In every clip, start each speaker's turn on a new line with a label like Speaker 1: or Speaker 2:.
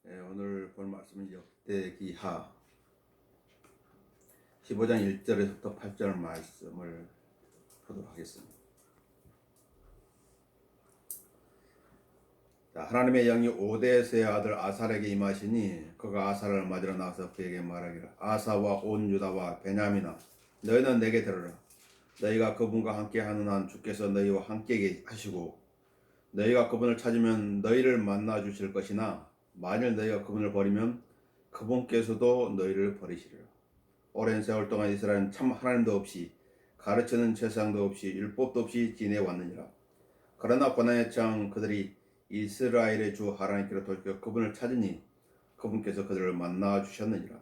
Speaker 1: 오늘 볼 말씀은 역대기하 15장 1절에서부터 8절 말씀을 보도록 하겠습니다. 자, 하나님의 영이 오데스의 아들 아살에게 임하시니 그가 아살을 맞으러 나가서 그에게 말하기를 아사와 온 유다와 베냐민아 너희는 내게 들으라. 너희가 그분과 함께 하는 한 주께서 너희와 함께 하시고 너희가 그분을 찾으면 너희를 만나 주실 것이나 만일 너희가 그분을 버리면 그분께서도 너희를 버리시리라. 오랜 세월 동안 이스라엘은 참 하나님도 없이 가르치는 제사장도 없이 율법도 없이 지내왔느니라. 그러나 고난의 장 그들이 이스라엘의 주 하나님께로 돌이켜 그분을 찾으니 그분께서 그들을 만나 주셨느니라.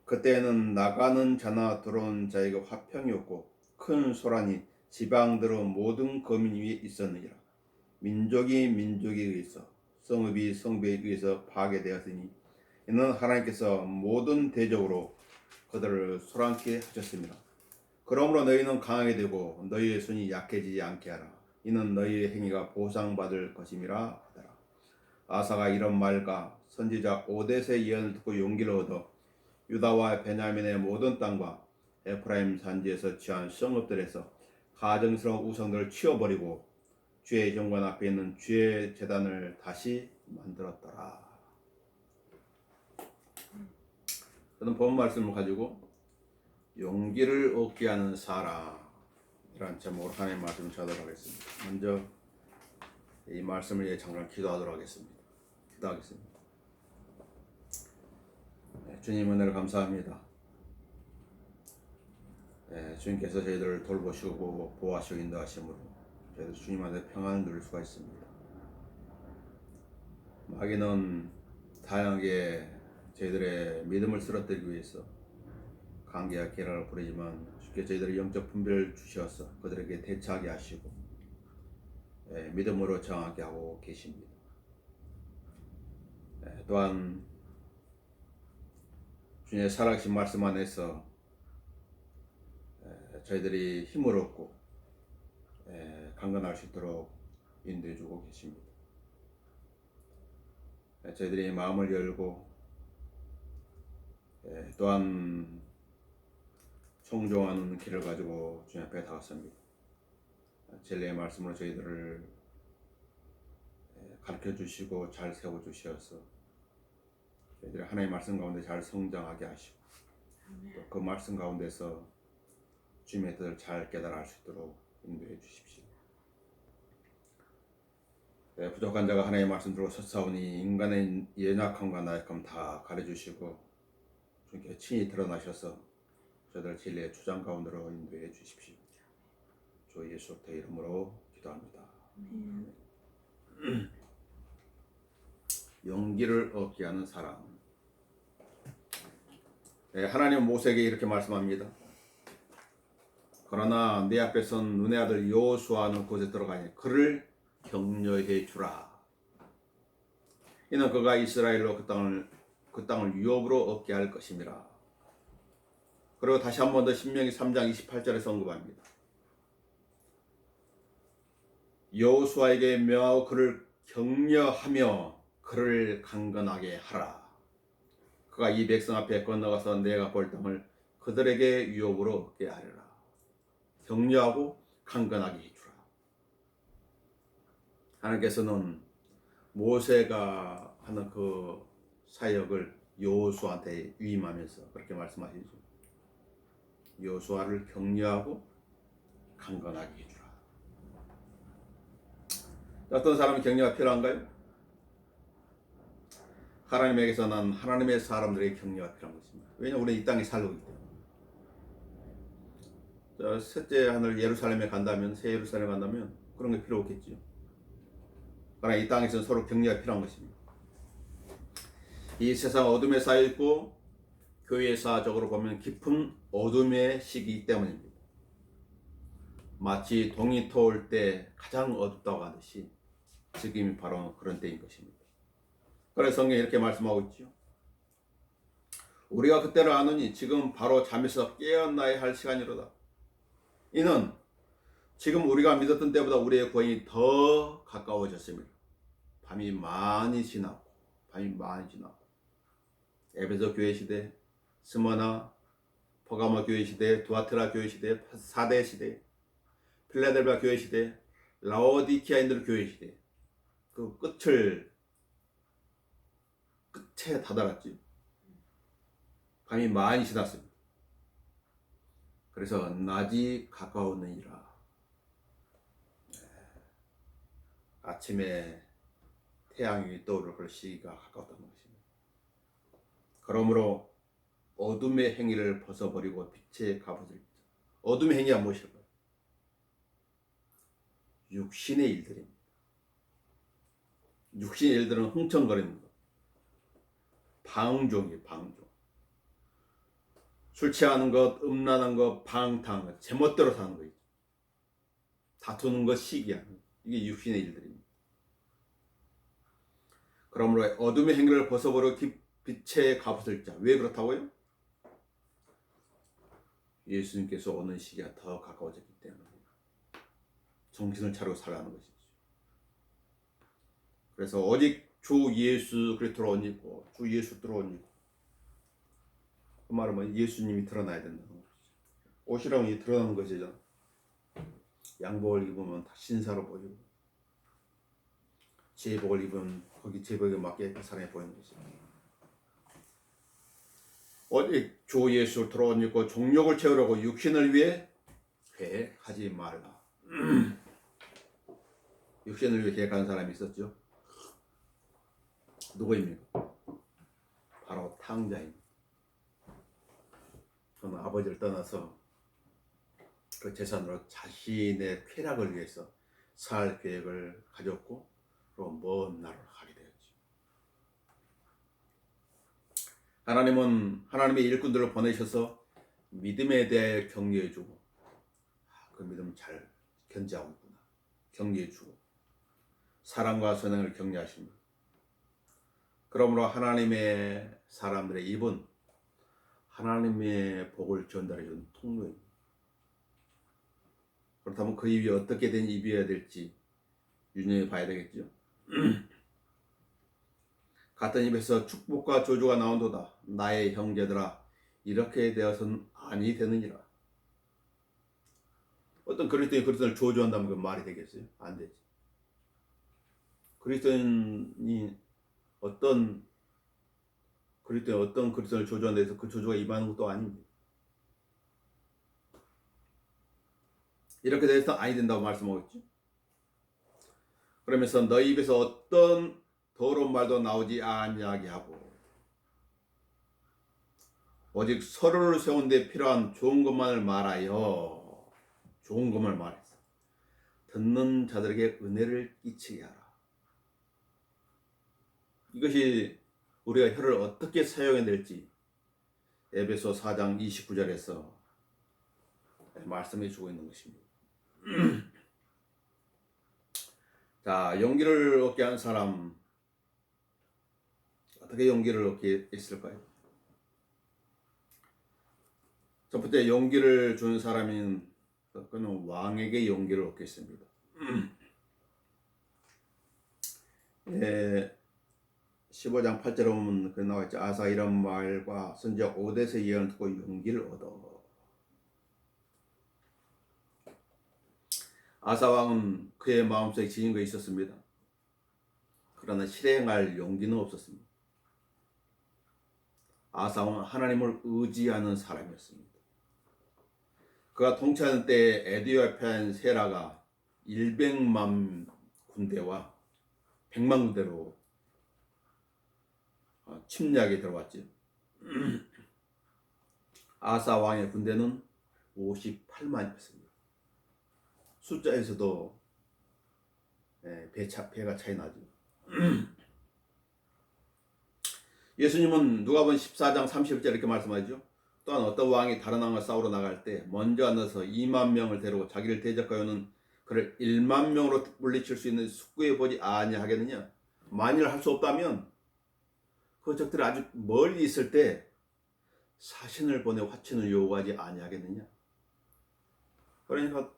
Speaker 1: 그때에는 나가는 자나 들어오는 자에게 화평이 없고 큰 소란이 지방들의 모든 거민 위에 있었느니라. 민족이 민족에 의해서 성읍이 성읍에 의해서 파괴되었으니 이는 하나님께서 모든 대적으로 그들을 소란케 하셨습니다. 그러므로 너희는 강하게 되고 너희의 손이 약해지지 않게 하라. 이는 너희의 행위가 보상받을 것임이라 하더라. 아사가 이런 말과 선지자 오데스의 예언을 듣고 용기를 얻어 유다와 베냐민의 모든 땅과 에프라임 산지에서 취한 성읍들에서 가증스러운 우상들을 치워버리고 주의 경관 앞에 있는 주의 제단을 다시 만들었더라. 저는 본 말씀을 가지고 용기를 얻게 하는 사람이라는 제목으로 하나님의 말씀을 전하도록 하겠습니다. 먼저 이 말씀을 위해 잠깐 기도하도록 하겠습니다. 기도하겠습니다. 주님 은혜를 감사합니다. 주님께서 저희들을 돌보시고 보호하시고 인도하심으로 저희들 주님 안에 평안을 누릴 수가 있습니다. 마귀는 다양하게 저희들의 믿음을 쓰러뜨리기 위해서 관계와 계략을 부리지만 주께 저희들의 영적 분별을 주셔서 그들에게 대처하게 하시고 믿음으로 정하게 하고 계십니다. 또한 주님의 살아계신 말씀 안에서 저희들이 힘을 얻고 강건할 수 있도록 인도해 주고 계십니다. 저희들이 마음을 열고 또한 청종하는 길을 가지고 주님 앞에 다가섭니다. 진리의 말씀으로 저희들을 가르쳐 주시고 잘 세워 주셔서 저희들이 하나님의 말씀 가운데 잘 성장하게 하시고 또 그 말씀 가운데서 주님의 뜻을 잘 깨달아 알 수 있도록 인도해 주십시오. 부족한 자가 하나님의 말씀 들고 섰사오니 인간의 연약함과 나약함 다 가려주시고 주님께 친히 드러나셔서 저희들 진리의 주장 가운데로 인도해 주십시오. 주 예수 그리스도의 이름으로 기도합니다. 용기를 얻게 하는 사람. 하나님은 모세에게 이렇게 말씀합니다. 그러나 내 앞에 선 눈의 아들 여호수아는 곳에 들어가니 그를 격려해 주라. 이는 그가 이스라엘로 그 땅을 유업으로 얻게 할 것임이라. 그리고 다시 한 번 더 신명기 3장 28절에서 언급합니다. 여호수아에게 명하고 그를 격려하며 그를 강건하게 하라. 그가 이 백성 앞에 건너가서 내가 볼 땅을 그들에게 유업으로 얻게 하리라. 격려하고 강건하게 해주라. 하나님께서는 모세가 하는 그 사역을 여호수아한테 위임하면서 그렇게 말씀하시죠. 여호수아를 격려하고 강건하게 해주라. 어떤 사람이 격려가 필요한가요? 하나님에게서 난 하나님의 사람들에게 격려가 필요한 것입니다. 왜냐하면 우리는 이 땅에 살고 있기 때문에. 셋째 하늘 예루살렘에 간다면, 새 예루살렘에 간다면 그런 게 필요 없겠지요. 그러나 이 땅에서는 서로 격려가 필요한 것입니다. 이 세상 어둠에 쌓여 있고 교회사적으로 보면 깊은 어둠의 시기이기 때문입니다. 마치 동이 터올 때 가장 어둡다고 하듯이 지금이 바로 그런 때인 것입니다. 그래서 성경이 이렇게 말씀하고 있죠. 우리가 그때를 아느니 지금 바로 잠에서 깨어나야 할 시간이로다. 이는 지금 우리가 믿었던 때보다 우리의 구원이 더 가까워졌습니다. 밤이 많이 지났고 밤이 많이 지나. 에베소 교회 시대, 스머나, 퍼가모 교회 시대, 두아트라 교회 시대, 사대 시대, 필라델피아 교회 시대, 라오디키아인들 교회 시대, 그 끝에 다다랐지. 밤이 많이 지났습니다. 그래서 낮이 가까웠느니라. 아침에 태양이 떠오를 그 시기가 가까웠다는 것입니다. 그러므로 어둠의 행위를 벗어버리고 빛의 갑옷을 입자. 어둠의 행위가 무엇일까요? 육신의 일들입니다. 육신의 일들은 흥청거리는 것, 방종이에요. 방종. 술 취하는 것, 음란한 것, 방탕한 것, 제멋대로 사는 거죠. 다투는 것, 시기하는 것. 이게 육신의 일들입니다. 그러므로 어둠의 행위를 벗어버리고 빛의 갑옷을 입자. 왜 그렇다고요? 예수님께서 오는 시기가 더 가까워졌기 때문에 정신을 차리고 살아가는 것이죠. 그래서 오직 주 예수 그리스도로 옷 입고 주 예수 들어 옷 입고, 그 말은 뭐 예수님이 드러나야 된다는 거죠. 옷이라면 드러나는 것이죠. 양복을 입으면 다 신사로 보이고, 제복을 입으면 거기 제복에 맞게 그 사람이 보이는 것이죠. 오직 주 예수 들어 옷 입고 정욕을 채우려고 육신을 위해 계획하지 말라. 육신을 위해 계획하는 사람이 있었죠. 누구입니까? 바로 탕자입니다. 그는 아버지를 떠나서 그 재산으로 자신의 쾌락을 위해서 살 계획을 가졌고, 그리고 먼 나라로 가게 되었죠. 하나님은 하나님의 일꾼들을 보내셔서 믿음에 대해 격려해주고, 그 믿음 잘 견지하고 있구나, 격려해주고, 사랑과 선행을 격려하십니다. 그러므로 하나님의 사람들의 입은 하나님의 복을 전달해주는 통로입니다. 그렇다면 그 입이 어떻게 된 입이어야 될지 유념해 봐야 되겠죠. 같은 입에서 축복과 저주가 나온도다. 나의 형제들아, 이렇게 되어서는 아니 되느니라. 어떤 그리스도인이 그리스도를 저주한다면 그 말이 되겠어요? 안 되지. 그리스도인이 어떤 그리스도를 저주한다 해서 그 저주가 임하는 것도 아닙니다. 이렇게 돼서 아니 된다고 말씀하고 있죠. 그러면서 너희 입에서 어떤 더러운 말도 나오지 아니하게 하고, 오직 서로를 세운 데 필요한 좋은 것만을 말하여, 좋은 것만 말해서 듣는 자들에게 은혜를 끼치게 하라. 이것이 우리가 혀를 어떻게 사용해야 될지 에베소 4장 29절에서 말씀해 주고 있는 것입니다. 자, 용기를 얻게 한 사람, 어떻게 용기를 얻게 했을까요? 첫 번째, 용기를 준 사람인 그는 왕에게 용기를 얻겠습니다. 15장 8절에 보면 그 나와있죠. 아사 이런 말과 선지자 오뎃의 예언을 듣고 용기를 얻어. 아사 왕은 그의 마음속에 지닌 것이 있었습니다. 그러나 실행할 용기는 없었습니다. 아사 왕은 하나님을 의지하는 사람이었습니다. 그가 통치하는 때에 에디오피아인 세라가 100만 군대와 100만 군대로 침략에 들어왔지. 아사 왕의 군대는 58만이었습니다. 숫자에서도 배가 차이 나죠. 예수님은 누가복음 14장 30절 이렇게 말씀하죠. 또한 어떤 왕이 다른 왕과 싸우러 나갈 때 먼저 앉아서 2만 명을 데리고 자기를 대적하여는 그를 1만 명으로 물리칠 수 있는 숙고해 보지 아니하겠느냐. 만일 할 수 없다면 그 적들이 아주 멀리 있을 때 사신을 보내 화친을 요구하지 아니하겠느냐. 그러니까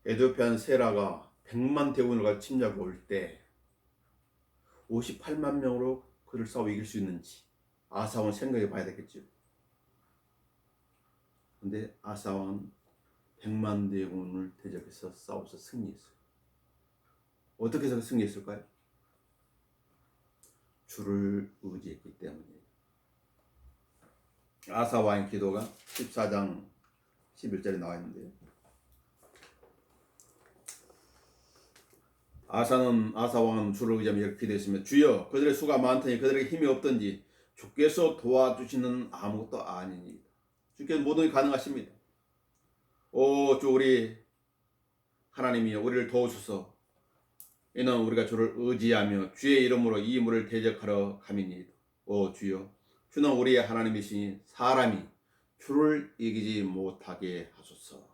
Speaker 1: 에디오피아인 세라가 100만 대군을 침략해 올 때 58만 명으로 그를 싸워 이길 수 있는지 아사왕은 생각해 봐야 되겠죠. 근데 아사왕은 100만 대군을 대적해서 싸워서 승리했어요. 어떻게 해서 승리했을까요? 주를 의지했기 때문이에요. 아사왕의 기도가 14장 11절에 나와 있는데요. 아사왕은 주를 의지하며 이렇게 기도했으며 주여 그들의 수가 많더니 그들에게 힘이 없던지 주께서 도와주시는 아무것도 아니니이다. 주께서 모든 게 가능하십니다. 오 주 우리 하나님이 우리를 도우소서. 이는 우리가 주를 의지하며 주의 이름으로 이 물을 대적하러 감이니이다. 오 주여 주는 우리의 하나님이시니 사람이 주를 이기지 못하게 하소서.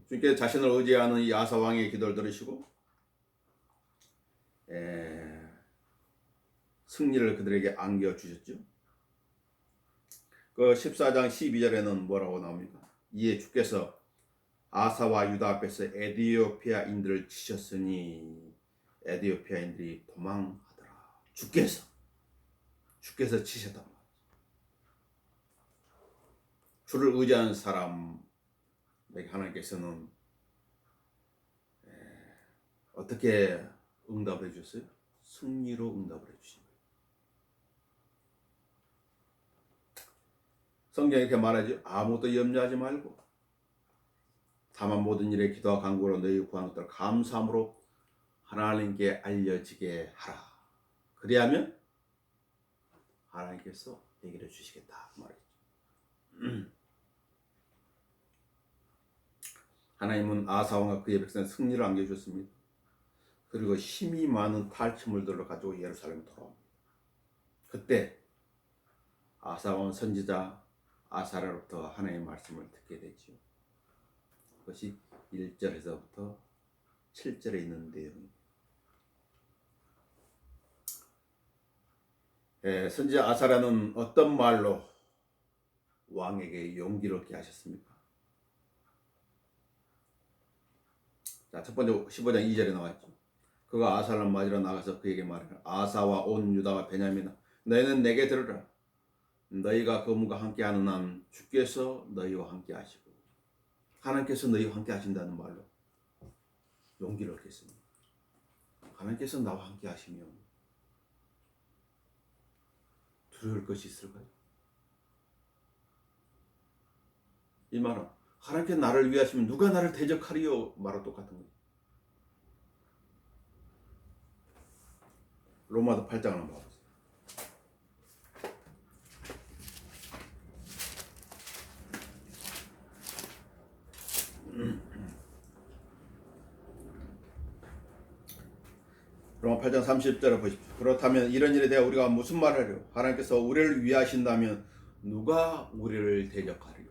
Speaker 1: 주님께서 자신을 의지하는 이 아사왕의 기도를 들으시고 승리를 그들에게 안겨주셨죠. 그 14장 12절에는 뭐라고 나옵니까? 이에 주께서 아사와 유다 앞에서 에디오피아인들을 치셨으니 에디오피아인들이 도망하더라. 주께서 치셨단 말이죠. 주를 의지하는 사람에게 하나님께서는 어떻게 응답을 해주셨어요? 승리로 응답을 해주신 거예요. 성경에 이렇게 말하죠. 아무것도 염려하지 말고 다만 모든 일에 기도와 간구로 너희 구하는 것들을 감사함으로 하나님께 알려지게 하라. 그리하면 하나님께서 해결해 주시겠다 말이죠. 하나님은 아사왕과 그의 백성에 승리를 안겨주셨습니다. 그리고 힘이 많은 탈취물들을 가지고 예루살렘에 돌아옵니다. 그때 아사왕은 선지자 아사랴로부터 하나님의 말씀을 듣게 되죠. 그것이 1절에서부터 7절에 있는 내용입니다. 선지자 아사랴는 어떤 말로 왕에게 용기를 얻게 하셨습니까? 자, 첫 번째 15장 2절에 나왔죠. 그가 아사를 맞으러 나가서 그에게 말하라. 아사와 온 유다와 베냐민아 너희는 내게 들으라. 너희가 그분과 함께하는 한 주께서 너희와 함께 하시고 하나님께서 너희와 함께 하신다는 말로 용기를 얻겠습니다. 하나님께서 나와 함께 하시면 두려울 것이 있을까요? 이 말은 하나님께서 나를 위하시면 누가 나를 대적하리요 말과 똑같은 거예요. 로마서 8장을 한번 봐보세요. 로마 8장 30절을 보십시오. 그렇다면 이런 일에 대해 우리가 무슨 말을 하려? 하나님께서 우리를 위하신다면 누가 우리를 대적하리요?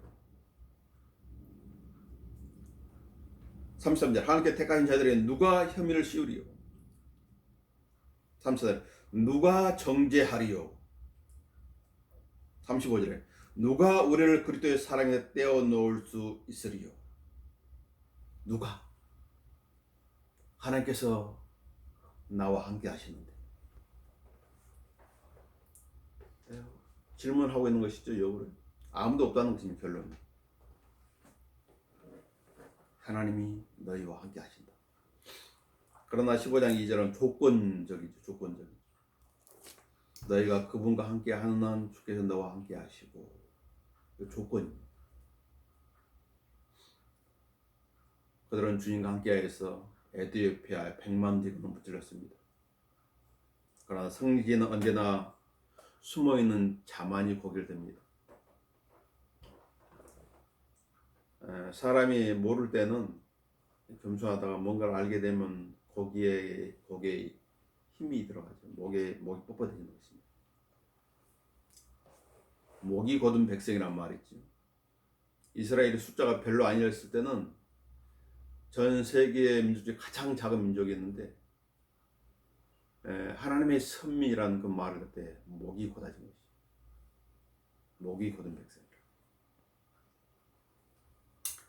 Speaker 1: 33절 하나님께 택하신 자들에게 누가 혐의를 씌우리요? 34절 누가 정죄하리요? 35절에 누가 우리를 그리스도의 사랑에 떼어놓을 수 있으리요? 누가? 하나님께서 나와 함께 하시는데 질문하고 있는 것이죠. 여부를 아무도 없다는 것입니다. 결론은 하나님이 너희와 함께 하신다. 그러나 15장 2절은 조건적이죠. 조건적이죠. 너희가 그분과 함께 하는 한 주께서 너와 함께 하시고 그 조건입니다. 그들은 주님과 함께하여서 에디오피아에 100만 대군을 무찔렀습니다. 그러나 승리기는 언제나 숨어있는 자만이 고결됩니다. 사람이 모를 때는 겸손하다가 뭔가를 알게 되면 거기에 힘이 들어가죠. 목이 뻣뻣해지는 것입니다. 목이 곧은 백성이란 말이죠. 이스라엘의 숫자가 별로 아니었을 때는 전 세계의 민족 중에 가장 작은 민족이었는데 하나님의 선민이라는 그 말을 할 때 목이 곧아진 것이죠. 목이 곧은 백성이라.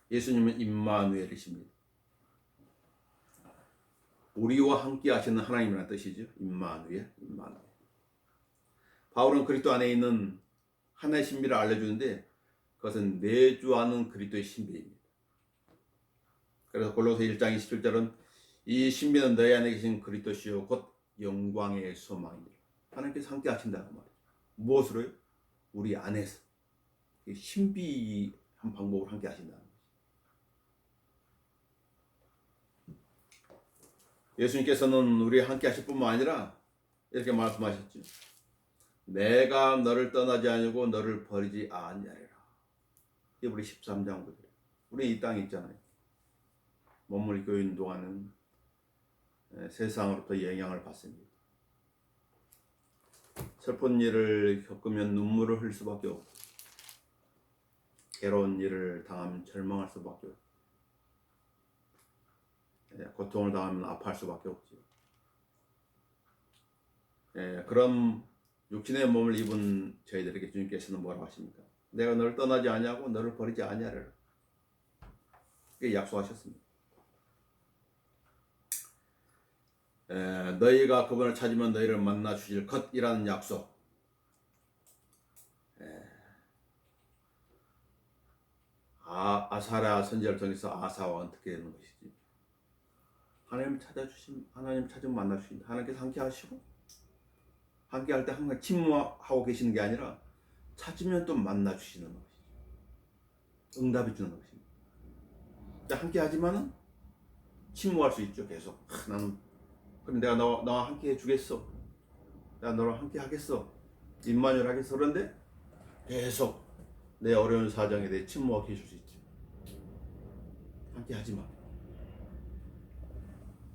Speaker 1: 예수님은 임마누엘이십니다. 우리와 함께 하시는 하나님이라는 뜻이죠. 임마누엘. 바울은 그리스도 안에 있는 하나의 신비를 알려주는데 그것은 내주하는 그리스도의 신비입니다. 그래서 골로새 1장 27절은 이 신비는 너희 안에 계신 그리스도시요 곧 영광의 소망이니라. 하나님께서 함께 하신다는 말이에요. 무엇으로요? 우리 안에서 신비한 방법으로 함께 하신다는 거예요. 예수님께서는 우리와 함께 하실 뿐만 아니라 이렇게 말씀하셨죠. 내가 너를 떠나지 아니고 너를 버리지 아니하리라. 이게 우리 13장 9절. 우리 이 땅에 있잖아요. 몸을 교인 동안은 세상으로부터 영향을 받습니다. 슬픈 일을 겪으면 눈물을 흘릴 수밖에 없고 괴로운 일을 당하면 절망할 수밖에 없고 고통을 당하면 아파할 수밖에 없죠. 그런 육신의 몸을 입은 저희들에게 주님께서는 뭐라고 하십니까? 내가 너를 떠나지 아니하고 너를 버리지 아니하리라. 그게 약속하셨습니다. 너희가 그분을 찾으면 너희를 만나 주실 것이라는 약속. 아사랴 선지자를 통해서 아사와 어떻게 되는 것이지? 하나님 찾아주신, 하나님 찾으면 만나 주신다. 하나님께서 함께 하시고 함께 할 때 항상 침묵하고 계시는 게 아니라 찾으면 또 만나 주시는 것이죠. 응답해 주는 것입니다. 함께 하지만은 침묵할 수 있죠. 계속 나는 그럼 내가 너와 함께 해주겠어. 내가 너랑 함께 하겠어. 임마누엘 하겠어. 그런데 계속 내 어려운 사정에 대해 침묵하게 해줄 수 있죠. 함께 하지 마.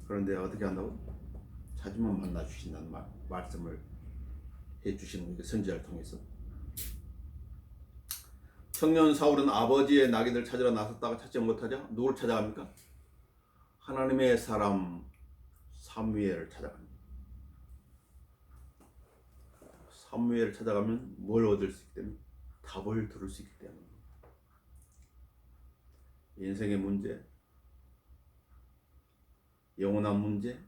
Speaker 1: 그런데 어떻게 한다고? 찾으면 만나 주신다는 말씀을 해주시는 거예요. 선지자를 통해서. 청년 사울은 아버지의 나귀들 찾으러 나섰다가 찾지 못하자 누구를 찾아갑니까? 하나님의 사람 사무엘을 찾아갑니다. 사무엘을 찾아가면 뭘 얻을 수 있기 때문에 답을 들을 수 있기 때문에 인생의 문제, 영원한 문제,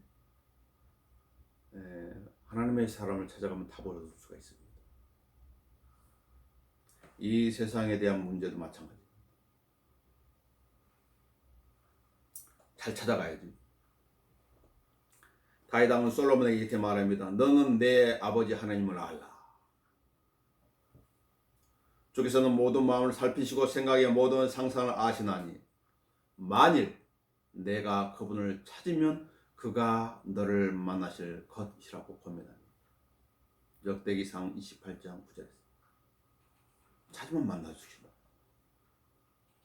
Speaker 1: 하나님의 사람을 찾아가면 답을 얻을 수가 있습니다. 이 세상에 대한 문제도 마찬가지입니다. 잘 찾아가야지. 다윗 왕은 솔로몬에게 이렇게 말합니다. 너는 내 아버지 하나님을 알라. 주께서는 모든 마음을 살피시고 생각의 모든 상상을 아시나니 만일 내가 그분을 찾으면 그가 너를 만나실 것이라고 고민합니다. 역대기상 28장 9절에서 찾으면 만나주신다.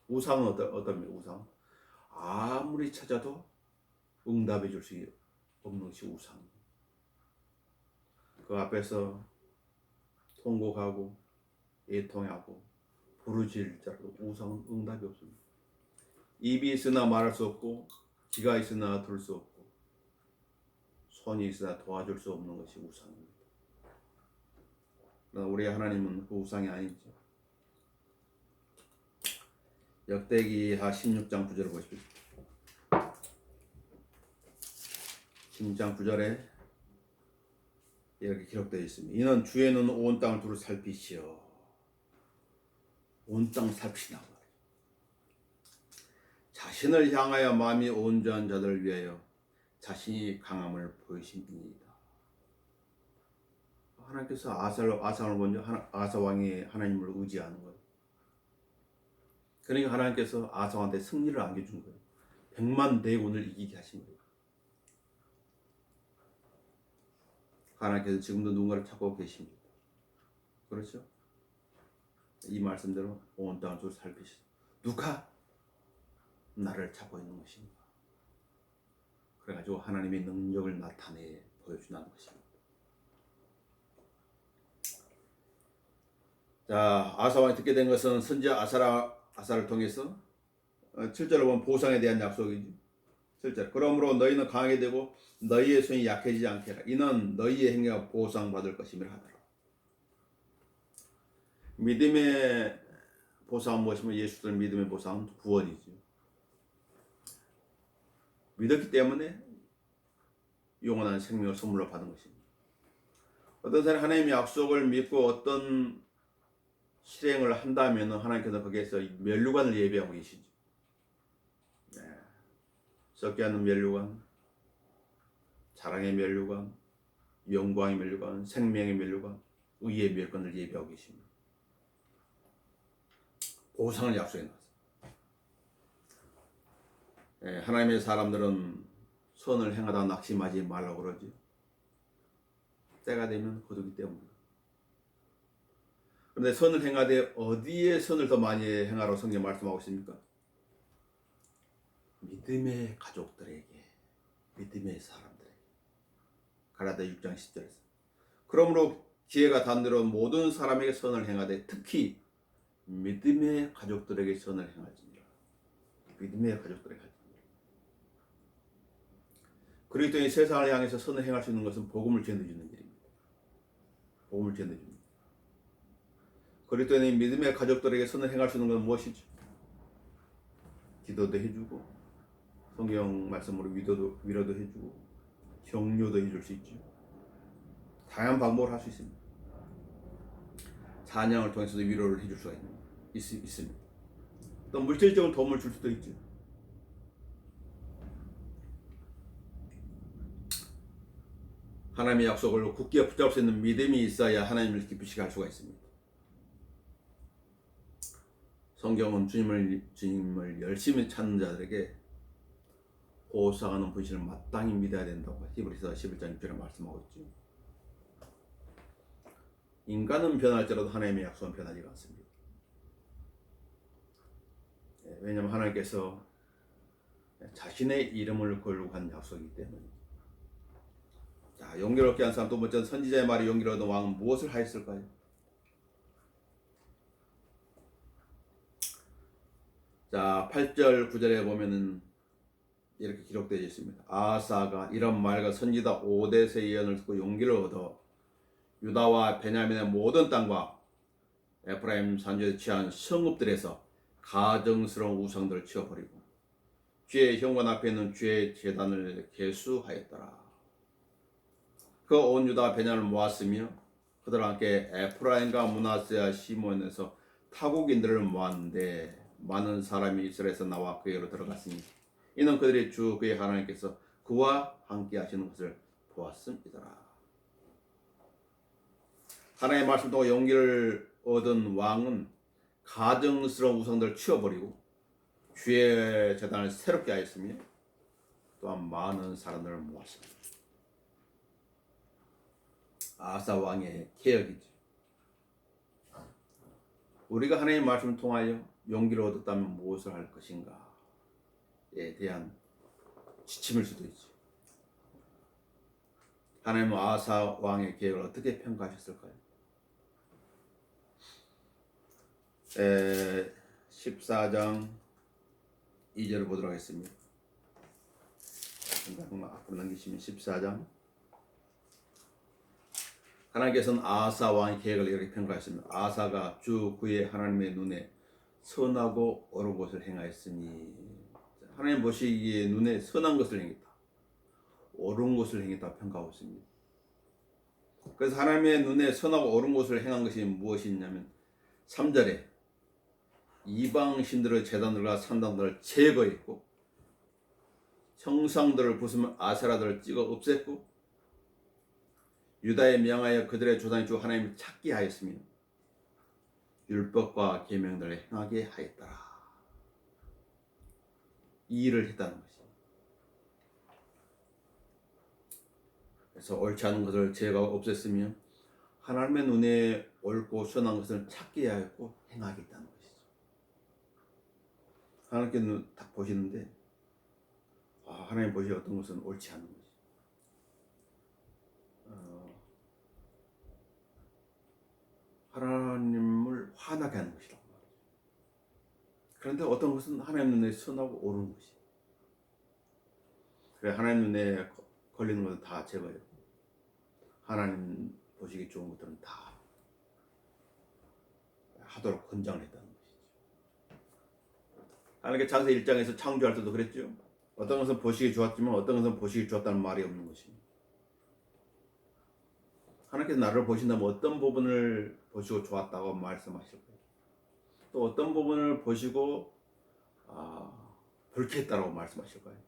Speaker 1: 우상은 어떻습니까? 우상 아무리 찾아도 응답해 줄 수 없는 것이 우상입니다. 그 앞에서 통곡하고 애통하고 부르짖을지라도 우상은 응답이 없습니다. 입이 있으나 말할 수 없고 귀가 있으나 들을 수 없고 손이 있으나 도와줄 수 없는 것이 우상입니다. 그러나 우리 하나님은 그 우상이 아니죠. 역대기하 16장 9절을 보십시오. 16장 9절에 이렇게 기록되어 있습니다. 이는 주의 눈은 온 땅을 두루 살피시오. 온 땅 살피시나 말이에요. 자신을 향하여 마음이 온전한 자들을 위하여 자신이 강함을 보이십니다. 하나님께서 아사를 먼저 아사 왕이 하나님을 의지하는 거예요. 그러니까 하나님께서 아사 왕한테 승리를 안겨준 거예요. 100만 대군을 이기게 하신 거예요. 하나님께서 지금도 누군가를 찾고 계십니다. 그렇죠? 이 말씀대로 온 땅을 두루 살피시오. 누가 나를 찾고 있는 것인가? 그래가지고 하나님의 능력을 나타내 보여준다는 것입니다. 자, 아사왕이 듣게 된 것은 선지자 아사를 통해서 7절을 보면 보상에 대한 약속이죠. 7절. 그러므로 너희는 강하게 되고 너희의 손이 약해지지 않게 하라. 이는 너희의 행위가 보상받을 것임이라 하더라. 믿음의 보상은 무엇이면 예수를 믿음의 보상은 구원이죠. 믿었기 때문에 영원한 생명을 선물로 받은 것입니다. 어떤 사람이 하나님의 약속을 믿고 어떤 실행을 한다면 하나님께서 거기에서 면류관을 예비하고 계시죠. 네. 썩지 않는 면류관, 사랑의 면류관, 영광의 면류관, 생명의 면류관, 의의 면류관을 예비하고 계십니다. 보상을 약속해 놨어요. 네. 하나님의 사람들은 선을 행하다 낙심하지 말라고 그러죠. 때가 되면 거두기 때문에. 그런데 선을 행하되 어디에 선을 더 많이 행하라고 성경 말씀하고 있습니까? 믿음의 가족들에게, 믿음의 사람들에게. 갈라디아 6장 10절에서. 그러므로 지혜가 단대로 모든 사람에게 선을 행하되 특히 믿음의 가족들에게 선을 행할지니라. 믿음의 가족들에게 할지니라. 그리스도인이 세상을 향해서 선을 행할 수 있는 것은 복음을 전해주는 일입니다. 복음을 전해주는 일. 그리스도인이 믿음의 가족들에게 선을 행할 수 있는 것은 무엇이죠? 기도도 해주고 성경 말씀으로 위로도 해주고 격려도 해줄 수 있죠. 다양한 방법을 할 수 있습니다. 찬양을 통해서도 위로를 해줄 수가 있습니다. 또 물질적으로 도움을 줄 수도 있죠. 하나님의 약속을 굳게 붙잡을 수 있는 믿음이 있어야 하나님을 기쁘시게 할 수가 있습니다. 성경은 주님을 열심히 찾는 자들에게 보상하는 분신을 마땅히 믿어야 된다고 히브리서 11장 6절에 말씀하고 있죠. 인간은 변할지라도 하나님의 약속은 변하지가 않습니다. 왜냐하면 하나님께서 자신의 이름을 걸고 한 약속이기 때문입니다. 자, 용기를 얻게 한 사람 두 번째는 선지자의 말이 용기를 얻은 왕은 무엇을 하였을까요? 자, 8절 9절에 보면은 이렇게 기록되어 있습니다. 아하사가 이런 말과 선지자 오뎃의 예언을 듣고 용기를 얻어 유다와 베냐민의 모든 땅과 에프라임 산지에 취한 성읍들에서 가증스러운 우상들을 치워버리고 주의 현관 앞에 있는 주의 제단을 개수하였더라. 그 온 유다 베냐민을 모았으며 그들과 함께 에프라임과 므낫세와 시몬에서 타국인들을 모았는데 많은 사람이 이스라엘에서 나와 그에게로 들어갔으니 이는 그들이 주 그의 하나님께서 그와 함께 하시는 것을 보았음이더라. 하나님의 말씀 통해 용기를 얻은 왕은 가증스러운 우상들을 치워버리고 주의 제단을 새롭게 하였으며 또한 많은 사람들을 모았습니다. 아사 왕의 개혁이죠. 우리가 하나님의 말씀을 통하여 용기를 얻었다면 무엇을 할 것인가에 대한 지침일 수도 있죠. 하나님은 아사 왕의 계획을 어떻게 평가하셨을까요? 14장 2절을 보도록 하겠습니다. 앞으로 넘기시면 14장. 하나님께서는 아사 왕의 계획을 이렇게 평가했습니다. 아사가 주 그의 하나님의 눈에 선하고 옳은 것을 행하였으니, 하나님 보시기에 눈에 선한 것을 행했다, 옳은 것을 행했다 평가하고 있습니다. 그래서 하나님의 눈에 선하고 옳은 것을 행한 것이 무엇이냐면 3절에 이방 신들의 제단들과 산당들을 제거했고 형상들을 부수며 아세라들을 찍어 없앴고 유다에 명하여 그들의 조상의 주 하나님을 찾게 하였으며 율법과 계명들을 행하게 하였더라. 이 일을 했다는 것입니다. 그래서 옳지 않은 것을 제거하고 없앴으며 하나님의 눈에 옳고 선한 것을 찾게 하였고 행하겠다는 것이죠. 하나님께서 딱 보시는데 하나님 보시기에 어떤 것은 옳지 않은 것이죠. 하나님을 화나게 하는 것이라고 말이죠. 그런데 어떤 것은 하나님 눈에 선하고 옳은 것이. 그래 하나님 눈에 걸리는 것은 다 제거해요. 하나님 보시기 좋은 것들은 다 하도록 권장을 했다는 것이죠. 하나님께 창세 1장에서 창조할 때도 그랬죠. 어떤 것은 보시기 좋았지만 어떤 것은 보시기 좋았다는 말이 없는 것입니다. 하나님께서 나를 보신다면 어떤 부분을 보시고 좋았다고 말씀하실 거예요. 또 어떤 부분을 보시고 불쾌했다고 말씀하실 거예요.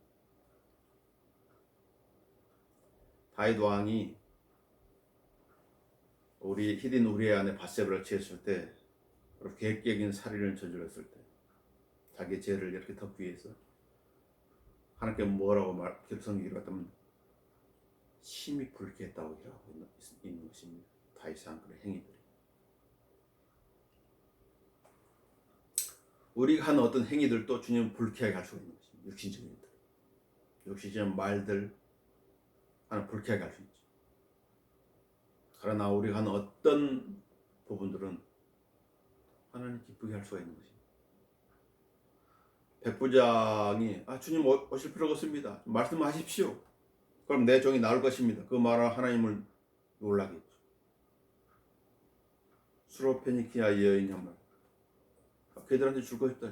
Speaker 1: 다윗 왕이 우리 히딘 우리의 아내 밧세바를 취했을 때, 계획적인 살인을 저질렀을 때, 자기 죄를 이렇게 덮기 위해서 하나님께 뭐라고 성경이 봤다면 심히 불쾌했다고 일하고 있는 것입니다. 다윗의 그런 행위들이. 우리가 하는 어떤 행위들도 주님은 불쾌하게 할 수가 있는 것입니다. 육신적인 것들, 육신적인 말들 하나 불쾌하게 할 수 있죠. 그러나 우리가 하는 어떤 부분들은 하나님 기쁘게 할 수가 있는 것입니다. 백부장이 주님 오실 필요가 없습니다. 말씀하십시오. 그럼 내 종이 나올 것입니다. 그 말은 하나님을 놀라게 했죠. 수로페니키아 여인이 한 말, 걔들한테 줄 거 있다.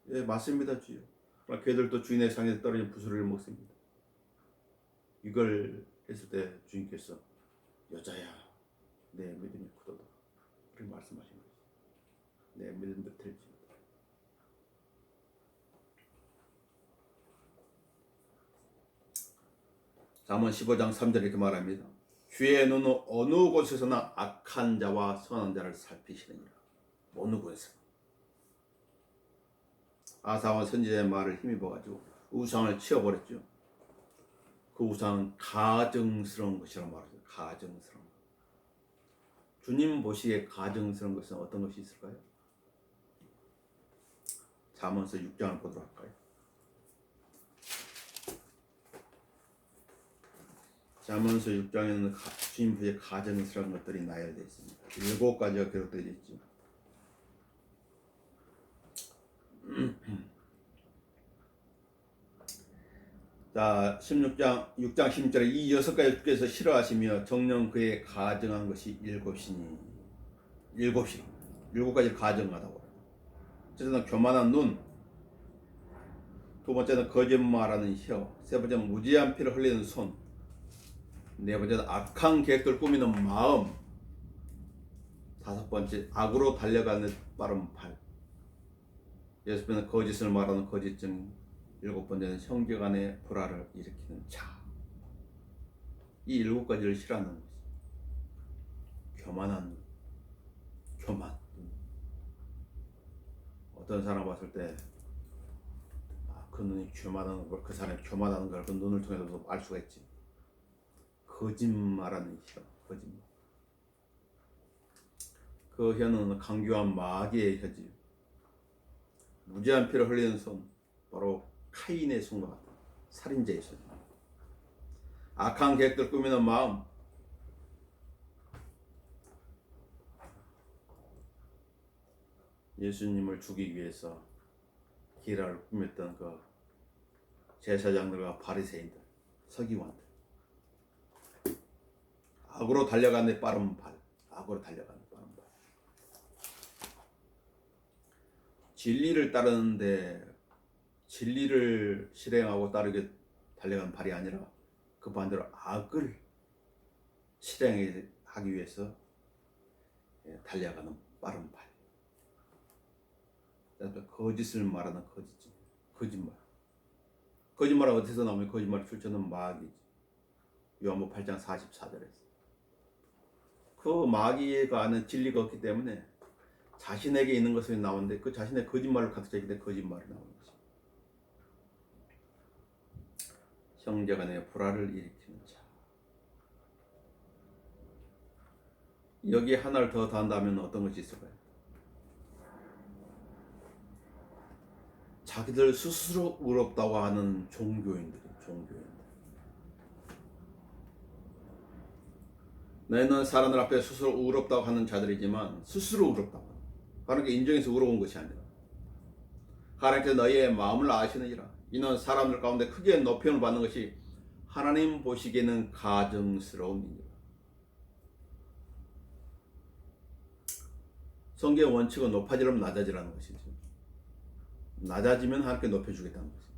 Speaker 1: 예, 맞습니다, 주여. 그러나 걔들도 주인의 상에서 떨어진 부스러기를 먹습니다. 이걸 했을 때 주님께서 여자야, 내 믿음이 굳어도, 그렇게 말씀하신 거죠. 내 믿음도 될지. 잠언 15장 3절에 이렇게 말합니다. 주의 눈은 어느 곳에서나 악한 자와 선한 자를 살피시느니라. 어느 곳에서. 아사와 선지자의 말을 힘입어가지고 우상을 치워버렸죠. 그 우상은 가증스러운 것이라고 말하죠. 가증스러운 것. 주님 보시기에 가증스러운 것은 어떤 것이 있을까요? 잠언서 6장을 보도록 할까요? 잠언서 6장에는 주님 보시기에 가증스러운 것들이 나열되어 있습니다. 7가지가 기록되어 있죠. 자, 6장 16절에 이 6가지 주께서 싫어하시며 정녕 그의 가증한 것이 7이니 7가지 가증하다고. 첫째는 교만한 눈, 두 번째는 거짓말하는 혀, 세 번째는 무지한 피를 흘리는 손, 네 번째는 악한 계획들 꾸미는 마음, 다섯 번째 악으로 달려가는 빠른 발, 여섯 번째는 거짓을 말하는 거짓증인, 일곱 번째는 형제 간의 불화를 일으키는 자. 이 7가지를 싫어하는 것이 교만한 눈, 교만. 어떤 사람 봤을 때 그 눈이 교만하는 걸, 그 사람이 교만하는 걸 그 눈을 통해서도 알 수가 있지. 거짓말하는 혀, 거짓말. 그 혀는 강교한 마귀의 혀지. 무지한 피를 흘리는 손, 바로 카인의 손과 같은 살인자의 손. 악한 계획들 꾸미는 마음, 예수님을 죽이기 위해서 기라를 꾸몄던 그 제사장들과 바리새인들, 서기관들. 악으로 달려가는 빠른 발, 악으로 달려가는 빠른 발. 진리를 따르는데 진리를 실행하고 따르게 달려가는 발이 아니라 그 반대로 악을 실행하기 위해서 달려가는 빠른 발. 거짓을 말하는 거짓, 거짓말. 거짓말은 어디서 나오면 거짓말 출처는 마귀지. 요한복음 8장 44절에서. 그 마귀가 아는 진리가 없기 때문에 자신에게 있는 것이 나오는데 그 자신의 거짓말을 가득 차기 때문에 거짓말이 나오는 것입니다. 형제간의 불화를 일으키는 자. 여기에 하나를 더 더한다면 어떤 것이 있을까요? 자기들 스스로 의롭다고 하는 종교인들. 너희는 사람들 앞에 스스로 의롭다고 하는 자들이지만 스스로 의롭다고 하나님께 인정해서 의로운 것이 아니라 하나님께서 너희의 마음을 아시느니라. 이는 사람들 가운데 크게 높임을 받는 것이 하나님 보시기에는 가증스러움이니라. 성경의 원칙은 높아지려면 낮아지라는 것이죠. 낮아지면 하나님께 높여주겠다는 것입니다.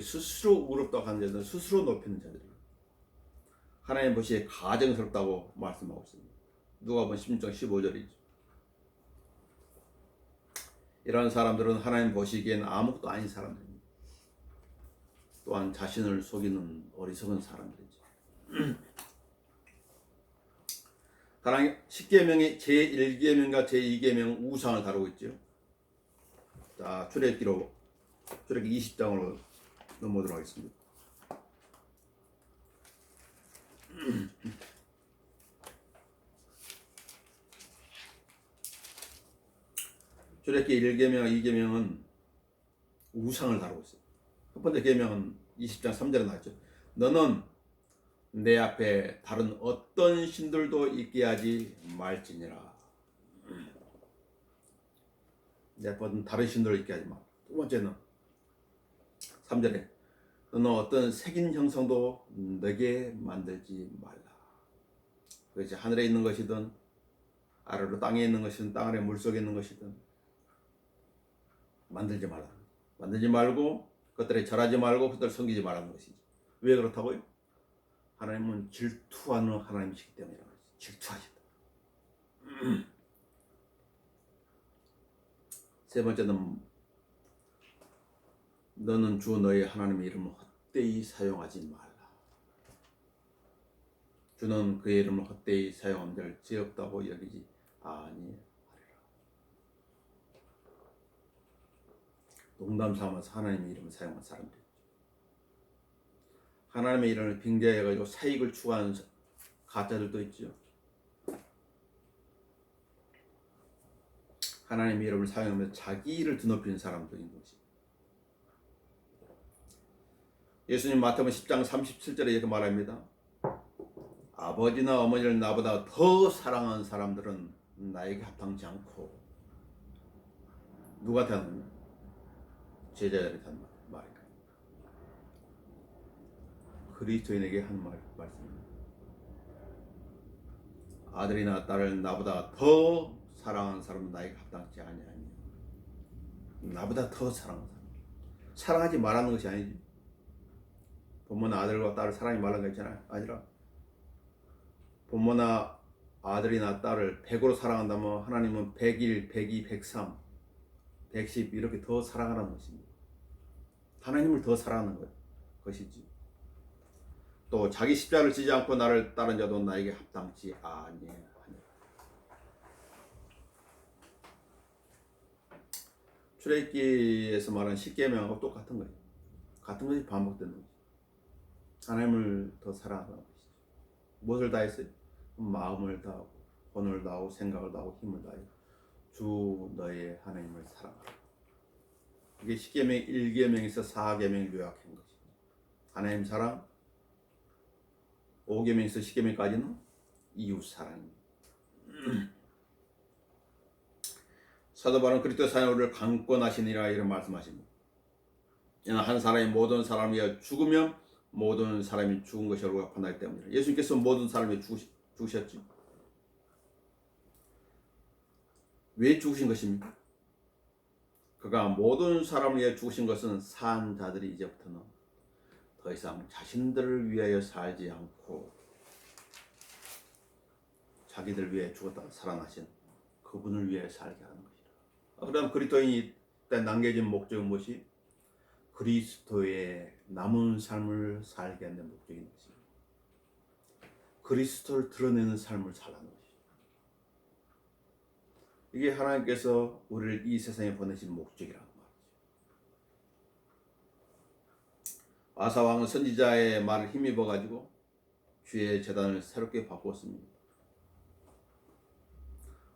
Speaker 1: 스스로 의롭다고 하는 자들은 스스로 높이는 자들이에요. 하나님 보시기에 가증스럽다고 말씀하고 있습니다. 누가복음 16장 15절이죠. 이러한 사람들은 하나님 보시기엔 아무것도 아닌 사람들입니다. 또한 자신을 속이는 어리석은 사람들이죠. 하나님 10계명의 제1계명과 제2계명 우상을 다루고 있죠. 자, 출애굽기 20장으로 넘어오도록 하겠습니다. 출애굽기 1계명과 2계명은 우상을 다루고 있어요. 첫 번째 계명은 20장 3절에 나왔죠. 너는 내 앞에 다른 어떤 신들도 있게 하지 말지니라. 내 앞에 다른 신들을 있게 하지 마. 두 번째는 3절에 너는 어떤 색인 형상도 내게 만들지 말라. 그것이 하늘에 있는 것이든 아래로 땅에 있는 것이든 땅 아래 물속에 있는 것이든 만들지 말라. 만들지 말고 그것들에 절하지 말고 그것들을 섬기지 말라는 것이지. 왜 그렇다고요? 하나님은 질투하는 하나님이시기 때문에 질투하신다. 세 번째는 너는 주 너의 하나님의 이름을 헛되이 사용하지 말라. 주는 그의 이름을 헛되이 사용한 자를 죄 없다고 여기지 아니하리라. 농담 삼아서 하나님의 이름을 사용한 사람들, 하나님의 이름을 빙자해가지고 사익을 추구하는 가짜들도 있죠. 하나님의 이름을 사용하면서 자기 일을 드높이는 사람도 있는 것입니다. 예수님 마태복음 10장 37절에 이렇게 말합니다. 아버지나 어머니를 나보다 더 사랑하는 사람들은 나에게 합당치 않고, 누구한테 하는 거냐? 제자들한테 하는 말이다. 그리스도인에게 한 말씀입니다. 아들이나 딸을 나보다 더 사랑하는 사람은 나에게 합당치 아니하니. 나보다 더 사랑하는 사람, 사랑하지 말라는 것이 아니지. 부모나 아들과 딸을 사랑하지 말라는 거 있잖아요. 아니라 부모나 아들이나 딸을 100으로 사랑한다면 하나님은 101, 102, 103, 110 이렇게 더 사랑하라는 것입니다. 하나님을 더 사랑하는 것이지. 또 자기 십자가를 지지 않고 나를 따른 자도 나에게 합당치 아니하니. 출애굽기에서 말하는 10계명하고 똑같은 거예요. 같은 것이 반복되는 거죠. 하나님을 더 사랑하는 것이죠. 무엇을 다했어요? 마음을 다하고 혼을 다하고 생각을 다하고 힘을 다하여 주 너의 하나님을 사랑하라. 이게 10계명 1계명에서 4계명을 요약한 것입니다. 하나님 사랑, 5계명에서 10계명까지는 이웃 사랑입니다. 사도 바울은 그리스도 사랑으로 우리를 강권하시니라 이런 말씀하십니다. 한 사람이 모든 사람을 위하여 죽으면 모든 사람이 죽은 것이라고 판단하기 때문이라. 예수님께서 모든 사람이 죽으셨죠. 왜 죽으신 것입니까? 그가 모든 사람을 위해 죽으신 것은 산 자들이 이제부터는 더 이상 자신들을 위하여 살지 않고 자기들 위해 죽었다가 살아나신 그분을 위해 살게 하는 것이다. 그다음 그리스도인이 남겨진 목적은 무엇이? 그리스도의 남은 삶을 살게 하는 목적인 것입니다. 그리스도를 드러내는 삶을 살라는 것입니다. 이게 하나님께서 우리를 이 세상에 보내신 목적이라는 말이죠. 아사 왕은 선지자의 말을 힘입어 가지고 주의 제단을 새롭게 바꾸었습니다.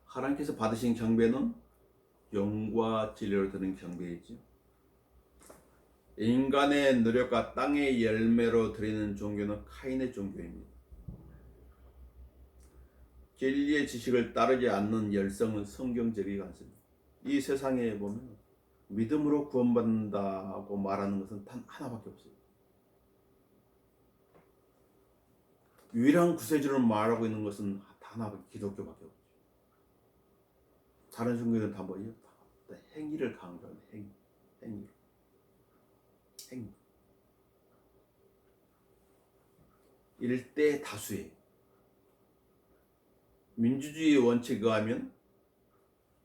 Speaker 1: 하나님께서 받으신 경배는 영과 진리로 드는 경배이죠. 인간의 노력과 땅의 열매로 드리는 종교는 카인의 종교입니다. 진리의 지식을 따르지 않는 열성은 성경적이지 않습니다. 이 세상에 보면 믿음으로 구원받는다고 말하는 것은 단 하나밖에 없어요. 유일한 구세주를 말하고 있는 것은 하나밖에, 기독교밖에 없죠. 다른 종교는 다 뭐예요? 다 행위를 강조하는 행위. 일대 다수예요. 민주주의 원칙에 의하면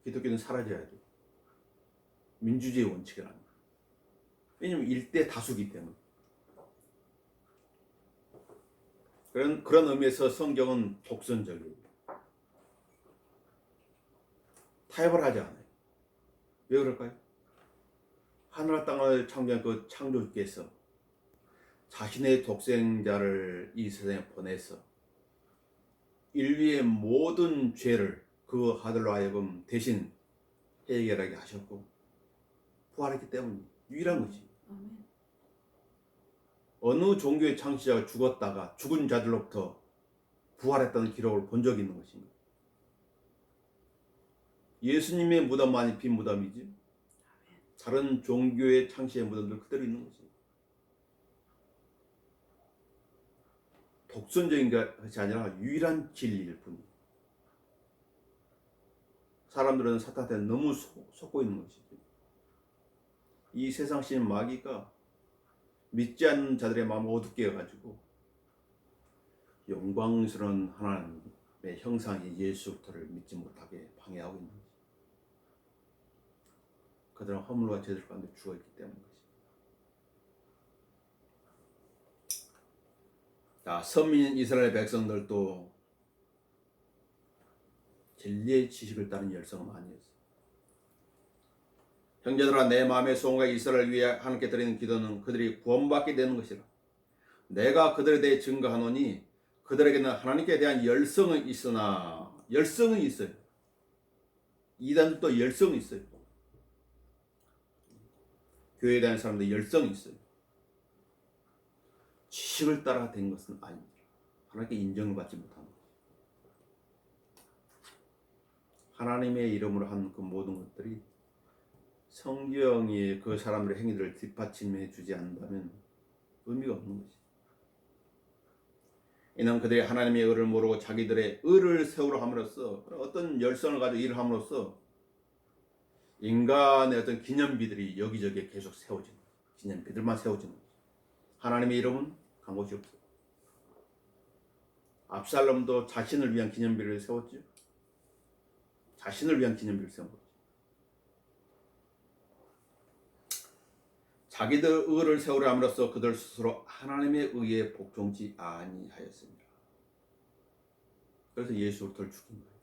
Speaker 1: 기독교는 사라져야 돼요. 민주주의 원칙이라는 거예요. 왜냐면 일대 다수기 때문에. 그런 의미에서 성경은 독선적이에요. 타협을 하지 않아요. 왜 그럴까요? 하늘과 땅을 창조한 그 창조주께서 자신의 독생자를 이 세상에 보내서 인류의 모든 죄를 그 아들로 하여금 대신 해결하게 하셨고 부활했기 때문에 유일한 거지.
Speaker 2: 아멘.
Speaker 1: 어느 종교의 창시자가 죽었다가 죽은 자들로부터 부활했다는 기록을 본 적이 있는 것입니다. 예수님의 무덤만이 빈 무덤이지 다른 종교의 창시의 무덤들 그대로 있는 것입니다. 독선적인 것이 아니라 유일한 진리일 뿐이에요. 사람들은 사탄한테 너무 속고 있는 것이죠. 이 세상 신 마귀가 믿지 않는 자들의 마음을 어둡게 해가지고 영광스러운 하나님의 형상이 예수부터를 믿지 못하게 방해하고 있는 거죠. 그들은 허물과 죄들 가운데 죽어있기 때문입니다. 자, 선민인 이스라엘 백성들도 진리의 지식을 따른 열성은 아니었어요. 형제들아, 내 마음의 소원과 이스라엘을 위해 하나님께 드리는 기도는 그들이 구원받게 되는 것이라. 내가 그들에 대해 증거하노니 그들에게는 하나님께 대한 열성은 있으나 열성은 있어요. 이단도 열성이 있어요. 교회에 다니는 사람들 열성이 있어요. 지식을 따라 된 것은 아닙니다. 하나님께 인정을 받지 못하는 것. 하나님의 이름으로 한 그 모든 것들이 성경이 그 사람들의 행위들을 뒷받침해 주지 않는다면 의미가 없는 것이죠. 이는 그들이 하나님의 의를 모르고 자기들의 의를 세우려 함으로써 어떤 열성을 가지고 일을 함으로써 인간의 어떤 기념비들이 여기저기에 계속 세워지는 거예요. 기념비들만 세워지는 거예요. 하나님의 이름은 간 곳이 없어요. 압살롬도 자신을 위한 기념비를 세웠죠. 자신을 위한 기념비를 세운 거죠. 자기들 의를 세우려 함으로써 그들 스스로 하나님의 의에 복종지 아니하였습니다. 그래서 예수를 죽인 거예요.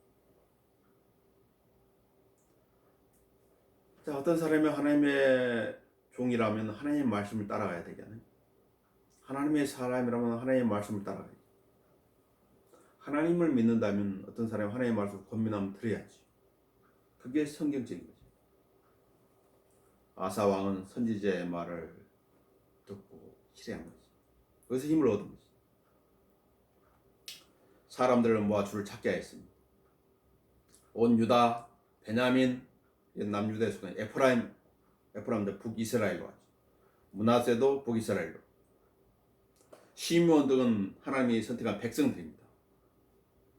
Speaker 1: 자, 어떤 사람이 하나님의 종이라면 하나님의 말씀을 따라가야 되잖아요. 하나님의 사람이라면 하나님의 말씀을 따라가야죠. 하나님을 믿는다면 어떤 사람이 하나님의 말씀을 권면하면 들어야지. 그게 성경적인 거죠. 아사 왕은 선지자의 말을 듣고 실행한 거지. 거기서 힘을 얻은 거지. 사람들을 모아 주를 찾게 하였습니다. 온 유다, 베냐민, 남유다에 속한 에프라임도 북이스라엘로 하죠. 므낫세도 북이스라엘로. 시므온 등은 하나님이 선택한 백성들입니다.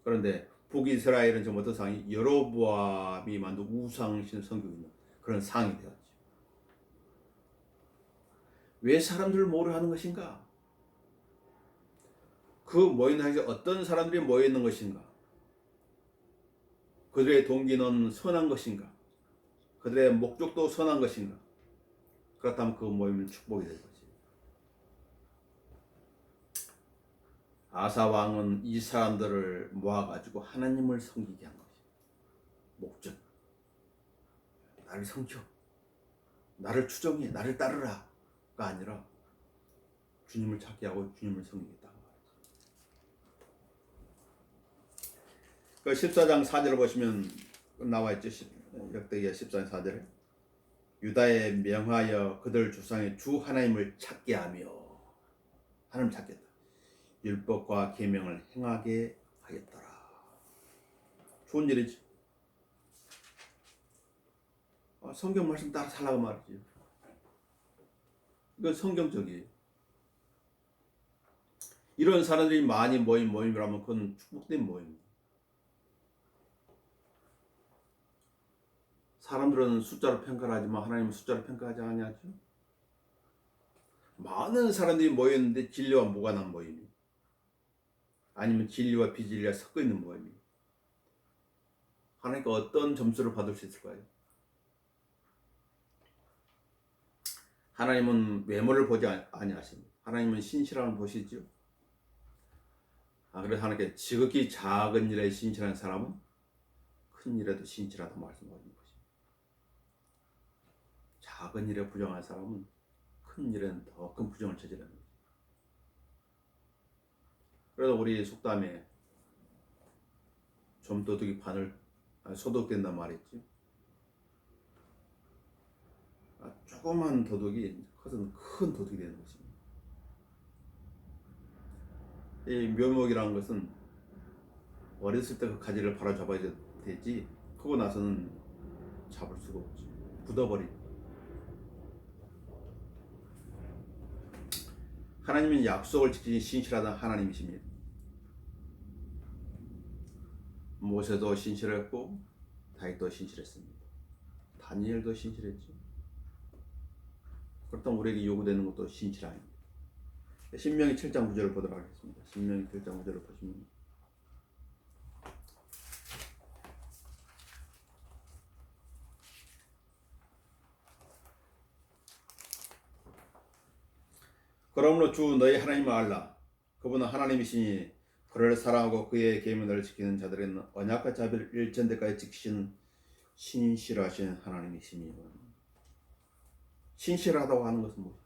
Speaker 1: 그런데 북이스라엘은 좀 어떤 상이 여로보암이 만든 우상신 성경이 있는 그런 상이 되었죠. 왜 사람들을 모으려 하는 것인가? 그 모이는 곳에 어떤 사람들이 모여 있는 것인가? 그들의 동기는 선한 것인가? 그들의 목적도 선한 것인가? 그렇다면 그 모임은 축복이 될 거지. 아사 왕은 이 사람들을 모아가지고 하나님을 섬기게 한 것이 목적. 나를 섬겨, 나를 추종해, 나를 따르라가 아니라 주님을 찾게 하고 주님을 섬기겠다. 그 14장 4절을 보시면 나와 있죠. 역대기야 14장 4절에 유다에 명하여 그들 조상의 주 하나님을 찾게 하며 하나님 찾겠다. 율법과 계명을 행하게 하겠더라. 좋은 일이지. 성경 말씀 따라 살라고 말이지. 이건 성경적이에요. 이런 사람들이 많이 모인 모임이라면 그건 축복된 모임입니다. 사람들은 숫자로 평가를 하지만 하나님은 숫자로 평가하지 아니하죠. 많은 사람들이 모였는데 진리와 무관한 모임이. 아니면 진리와 비진리가 섞여 있는 모임이에요. 하나님께 어떤 점수를 받을 수 있을까요? 하나님은 외모를 보지 아니하십니다. 하나님은 신실함을 보시죠. 그래서 하나님께 지극히 작은 일에 신실한 사람은 큰 일에도 신실하다고 말씀하시는 것입니다. 작은 일에 부정한 사람은 큰 일에는 더 큰 부정을 저지르는 거죠. 그래서 우리 속담에 좀도둑이 반을 소독된단 말이지. 조그만 도둑이 커서는 큰 도둑이 되는 것입니다. 이 묘목이라는 것은 어렸을 때 그 가지를 바로잡아야 되지, 크고 나서는 잡을 수가 없지. 굳어버리. 하나님은 약속을 지키신 신실하던 하나님이십니다. 모세도 신실했고 다윗도 신실했습니다. 다니엘도 신실했죠. 그렇다면 우리에게 요구되는 것도 신실함입니다. 신명기 7장 9절을 보도록 하겠습니다. 신명기 7장 9절을 보시면 그러므로 주 너희 하나님을 알라. 그분은 하나님이시니 그를 사랑하고 그의 계명들을 지키는 자들에게는 언약과 자비를 일천대까지 지키시는 신실하신 하나님이시니. 신실하다고 하는 것은 무엇이죠?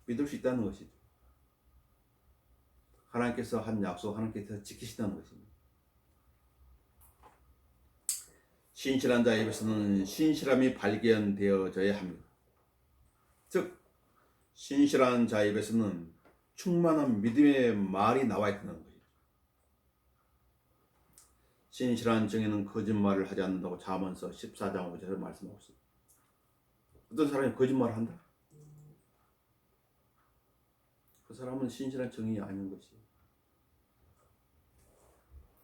Speaker 1: 믿을 수 있다는 것이죠. 하나님께서 한 약속 하나님께서 지키시다는 것입니다. 신실한 자의 입에서는 신실함이 발견되어져야 합니다. 즉 신실한 자의 입에서는 충만한 믿음의 말이 나와야 된다는 것이죠. 신실한 증인은 거짓말을 하지 않는다고 잠언서 14장 5절에 말씀하고 있습니다. 어떤 사람이 거짓말을 한다? 그 사람은 신실한 증인이 아닌 것이에요.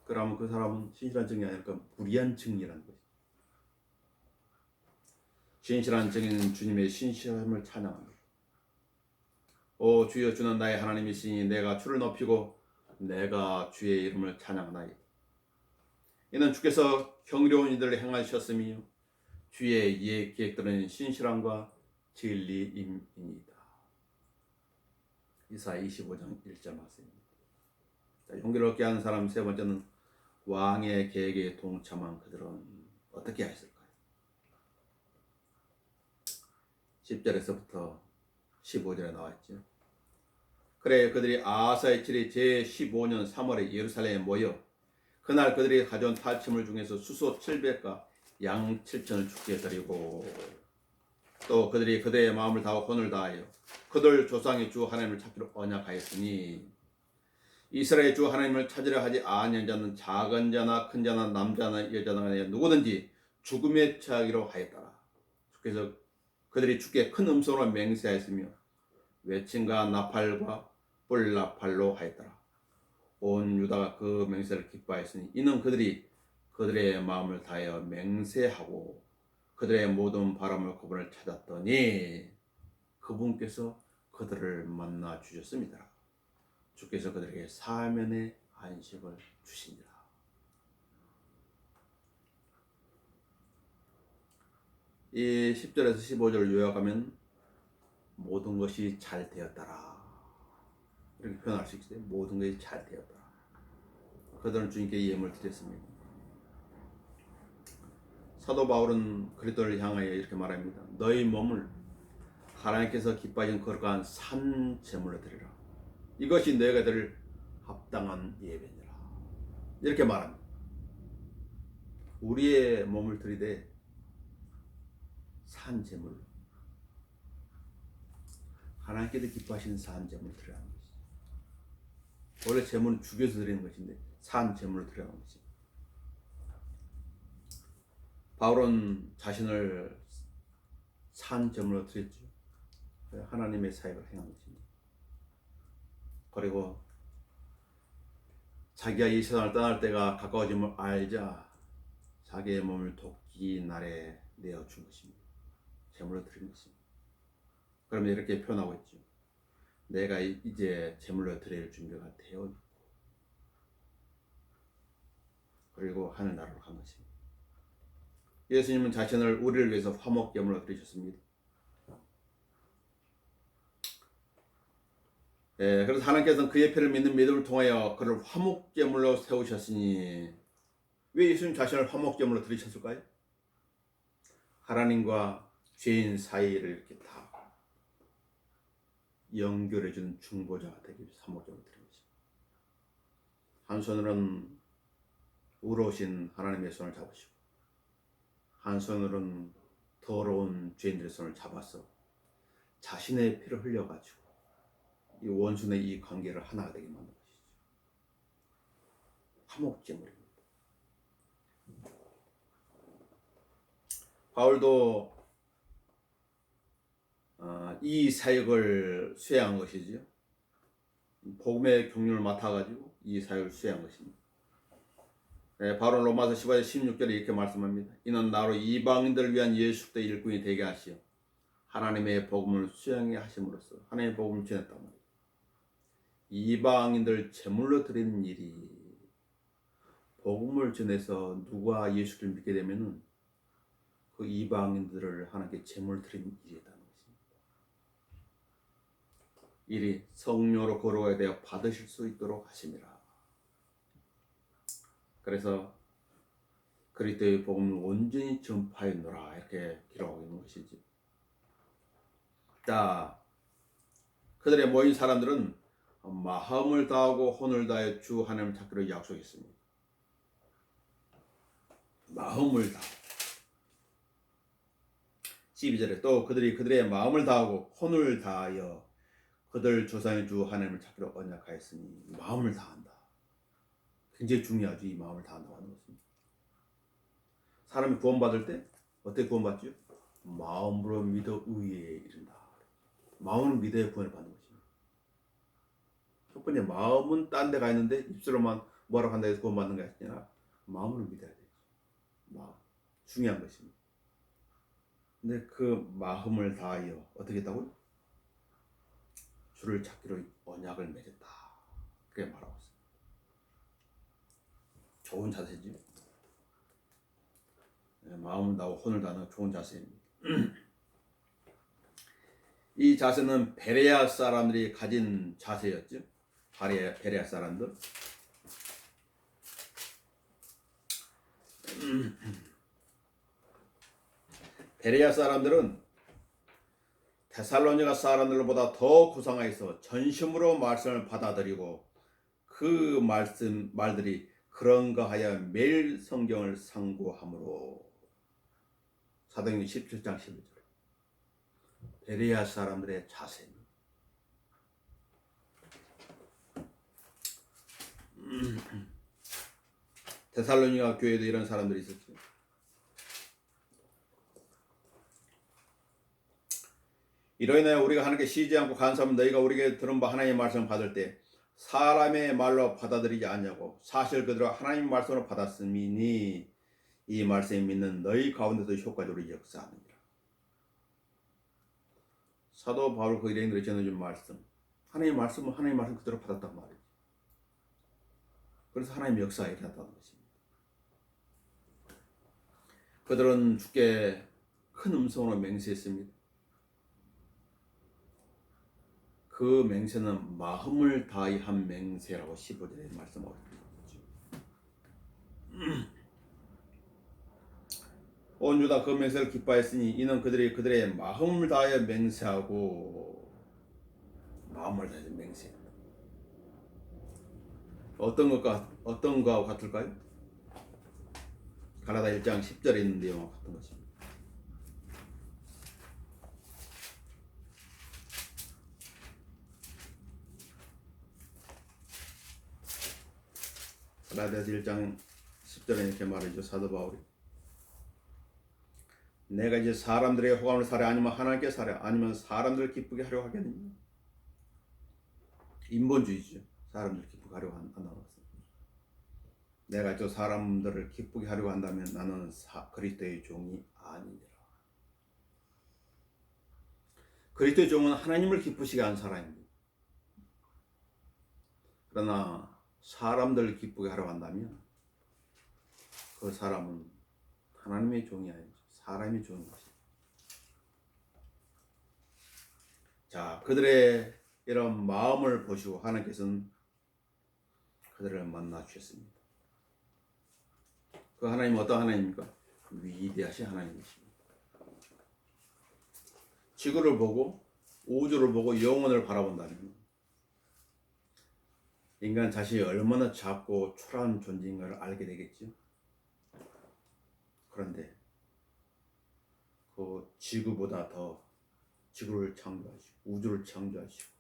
Speaker 1: 그러면 그 사람은 신실한 증인이 아니라 무리한 증인이라는 것이죠. 신실한 증인은 주님의 신실함을 찬양합니다. 오 주여, 주는 나의 하나님이시니 내가 주를 높이고 내가 주의 이름을 찬양하나이다. 이는 주께서 경이로운 일들을 행하셨으며 주의 이해 계획들은 신실함과 진리임이니이다. 이사야 25장 1절 말씀입니다. 용기롭게 하는 사람 세 번째는 왕의 계획에 동참한 그들은 어떻게 했을까요? 10절에서부터 15절에 나와있죠. 그래 그들이 아하스의 7일 제15년 3월에 예루살렘에 모여 그날 그들이 가져온 탈취물 중에서 수소 700과 양 7천을 주께 드리고 또 그들이 그들의 마음을 다하고 혼을 다하여 그들 조상의 주 하나님을 찾기로 언약하였으니 이스라엘 주 하나님을 찾으려 하지 아니한 자는 작은 자나 큰 자나 남자나 여자나 누구든지 죽음에 처하기로 하였더라. 주께서 그들이 주께 큰 음성으로 맹세하였으며 외침과 나팔과 뿔나팔로 하였더라. 온 유다가 그 맹세를 기뻐하였으니 이는 그들이 그들의 마음을 다하여 맹세하고 그들의 모든 바람을 그분을 찾았더니 그분께서 그들을 만나 주셨습니다. 주께서 그들에게 사면의 안식을 주시니라. 이 10절에서 15절을 요약하면 모든 것이 잘 되었더라 이렇게 표현할 수 있어요. 모든 것이 잘 되었더라. 그들은 주님께 예물을 드렸습니다. 사도 바울은 그리스도를 향하여 이렇게 말합니다. 너희 몸을 하나님께서 기뻐하시는 거룩한 산 제물로 드리라. 이것이 너희가 드릴 합당한 예배니라. 이렇게 말합니다. 우리의 몸을 드리되 산 제물, 하나님께서 기뻐하시는 산 제물을 드리라는 것이죠. 원래 제물은 죽여서 드리는 것인데 산 제물을 드리라는 것입니다. 바울은 자신을 산 제물로 드렸죠. 하나님의 사역을 행한 것입니다. 그리고 자기가 이 세상을 떠날 때가 가까워짐을 알자 자기의 몸을 도끼 날에 내어준 것입니다. 제물로 드린 것입니다. 그러면 이렇게 표현하고 있죠. 내가 이제 제물로 드릴 준비가 되어 그리고 하늘나라로 간 것입니다. 예수님은 자신을 우리를 위해서 화목제물로 드리셨습니다. 그래서 하나님께서는 그의 피를 믿는 믿음을 통하여 그를 화목제물로 세우셨으니 왜 예수님 자신을 화목제물로 드리셨을까요? 하나님과 죄인 사이를 이렇게 다 연결해주는 중보자가 되기 위해서 화목제물로 드린 것입니다. 한 손으로는 의로우신 하나님의 손을 잡으시고 한 손으로는 더러운 죄인들의 손을 잡아서 자신의 피를 흘려가지고 이 원수의 이 관계를 하나가 되게 만든 것이죠. 화목제물입니다. 바울도 이 사역을 수행한 것이죠. 복음의 경륜을 맡아가지고 이 사역을 수행한 것입니다. 바울은 로마서 15장 16절에 이렇게 말씀합니다. 이는 나로 이방인들을 위한 예수 그리스도의 일꾼이 되게 하시어 하나님의 복음을 수행해 하심으로써 하나님의 복음을 전했단 말이에요. 이방인들 제물로 드리는 일이 복음을 전해서 누가 예수를 믿게 되면은 그 이방인들을 하나님께 제물 드리는 일이었다는 것입니다. 일이 성령으로 거룩하게 되어 받으실 수 있도록 하심이라. 그래서 그리스도의 복음을 온전히 전파했노라 이렇게 기록하고 있는 것이지. 자, 그들의 모인 사람들은 마음을 다하고 혼을 다해 주 하나님을 찾기로 약속했습니다. 마음을 다하고 12절에 또 그들이 그들의 마음을 다하고 혼을 다하여 그들 조상의 주 하나님을 찾기로 언약하였으니 마음을 다한다. 굉장히 중요하죠. 이 마음을 다한다고 하는 것입니다. 사람이 구원받을 때 어떻게 구원받죠? 마음으로 믿어 의에 이른다. 마음은 믿어야 구원을 받는 것입니다. 첫 번째 마음은 딴 데 가 있는데 입술로만 뭐라고 한다 해서 구원받는 게 아니라 마음으로 믿어야 되죠. 마음 중요한 것입니다. 근데 그 마음을 다하여 어떻게 했다고요? 주를 찾기로 언약을 맺었다. 그렇게 말하고 있습니다. 좋은 자세죠. 마음을 다하고 혼을 다하는 좋은 자세입니다. 이 자세는 베레아 사람들이 가진 자세였죠. 베레아 사람들. 베레아 사람들은 데살로니가 사람들보다 더 구성하여서 전심으로 말씀을 받아들이고 그 말들이 그런가 하여 매일 성경을 상고함으로 사도행전 17장 11절 베레아 사람들의 자세입니다. 데살로니가 교회도 이런 사람들이 있었죠. 이로 인하여 우리가 하나님께 쉬지 않고 간섭하면 너희가 우리에게 들은 바 하나님의 말씀을 받을 때 사람의 말로 받아들이지 않냐고 사실 그대로 하나님의 말씀으로 받았음이니 이 말씀을 믿는 너희 가운데서 효과적으로 역사하느니라. 사도 바울 그 일행들이 전해준 말씀 하나님의 말씀은 하나님의 말씀 그대로 받았단 말이죠. 그래서 하나님의 역사에 일어났다는 것입니다. 그들은 주께 큰 음성으로 맹세했습니다. 그 맹세는 마음을 다하여 한 맹세라고 15절에 말씀하고 있죠. 온 유다 그 맹세를 기뻐했으니 이는 그들이 그들의 마음을 다하여 맹세하고 마음을 다하여 맹세합니다. 어떤 거와 같을까요? 갈라디아 1장 10절에 있는 내용과 같은 것입니다. 갈라디아서 1장 10절에 이렇게 말이죠. 사도 바울이 내가 이제 사람들의 호감을 사려 아니면 하나님께 사려 아니면 사람들을 기쁘게 하려 하겠느냐. 인본주의죠. 사람들을 기쁘게 하려고 한다는 것은 내가 저 사람들을 기쁘게 하려고 한다면 나는 그리스도의 종이 아니니라. 그리스도의 종은 하나님을 기쁘시게 하는 사람입니다. 그러나 사람들 기쁘게 하러 간다면 그 사람은 하나님의 종이 아니죠. 사람의 종인 것입니다. 자, 그들의 이런 마음을 보시고 하나님께서는 그들을 만나 주셨습니다. 그 하나님은 어떤 하나님입니까? 위대하신 하나님이십니다. 지구를 보고 우주를 보고 영혼을 바라본다면 인간 자신이 얼마나 작고 초라한 존재인가를 알게 되겠죠. 그런데 그 지구보다 더 지구를 창조하시고 우주를 창조하시고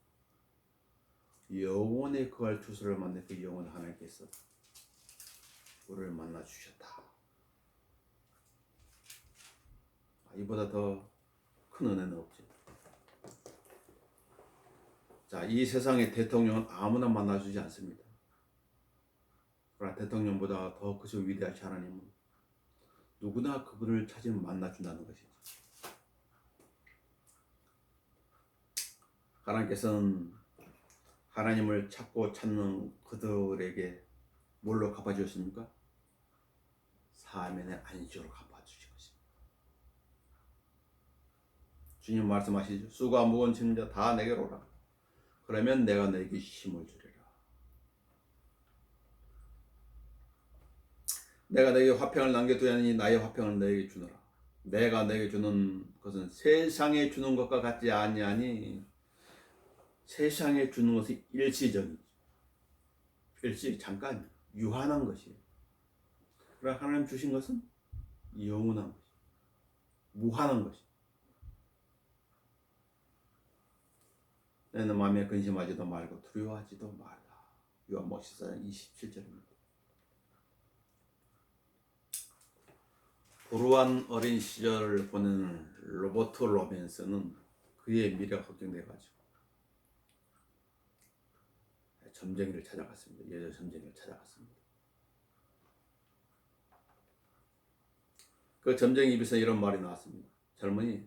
Speaker 1: 영원에 거할 주소를 만든 그 영원 하나님께서 우리를 만나 주셨다. 이보다 더 큰 은혜는 없죠. 자, 이 세상의 대통령은 아무나 만나주지 않습니다. 그러나 대통령보다 더 그저 위대하신 하나님은 누구나 그분을 찾으면 만나준다는 것이죠. 하나님께서는 하나님을 찾고 찾는 그들에게 뭘로 갚아주셨습니까? 사면의 안식으로 갚아주신 것입니다. 주님 말씀하시죠. 수고와 무거운 짐자 다 내게로 오라. 그러면 내가 너에게 힘을 주리라. 내가 너에게 화평을 남겨두려니 나의 화평을 너에게 주노라. 내가 너에게 주는 것은 세상에 주는 것과 같지 아니하니 세상에 주는 것이 일시적이죠. 일시 잠깐 유한한 것이에요. 그러나 하나님 주신 것은 영원한 것이에요. 무한한 것이에요. 너는 마음에 근심하지도 말고 두려워하지도 말라. 요한복음 14장 27절입니다. 불우한 어린 시절을 보내는 로버트 로빈슨은 그의 미래가 걱정돼가지고 점쟁이를 찾아갔습니다. 여자 점쟁이를 찾아갔습니다. 그 점쟁이 입에서 이런 말이 나왔습니다. 젊은이,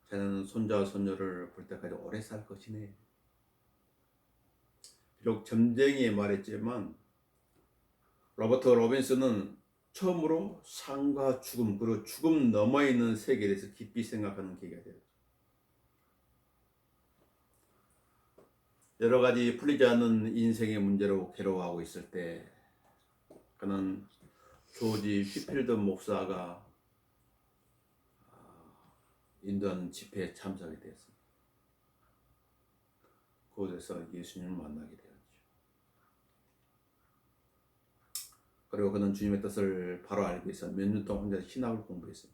Speaker 1: 자네는 손자와 손녀를 볼 때까지 오래 살 것이네. 비록 점쟁이의 말했지만 로버트 로빈슨은 처음으로 삶과 죽음, 그리고 죽음 넘어 있는 세계에 대해서 깊이 생각하는 계기가 되었죠. 여러 가지 풀리지 않는 인생의 문제로 괴로워하고 있을 때 그는 조지 휘필드 목사가 인도하는 집회에 참석이 되었습니다. 그곳에서 예수님을 만나게 되었죠. 그리고 그는 주님의 뜻을 바로 알기 위해서 몇 년 동안 혼자 신학을 공부했어요.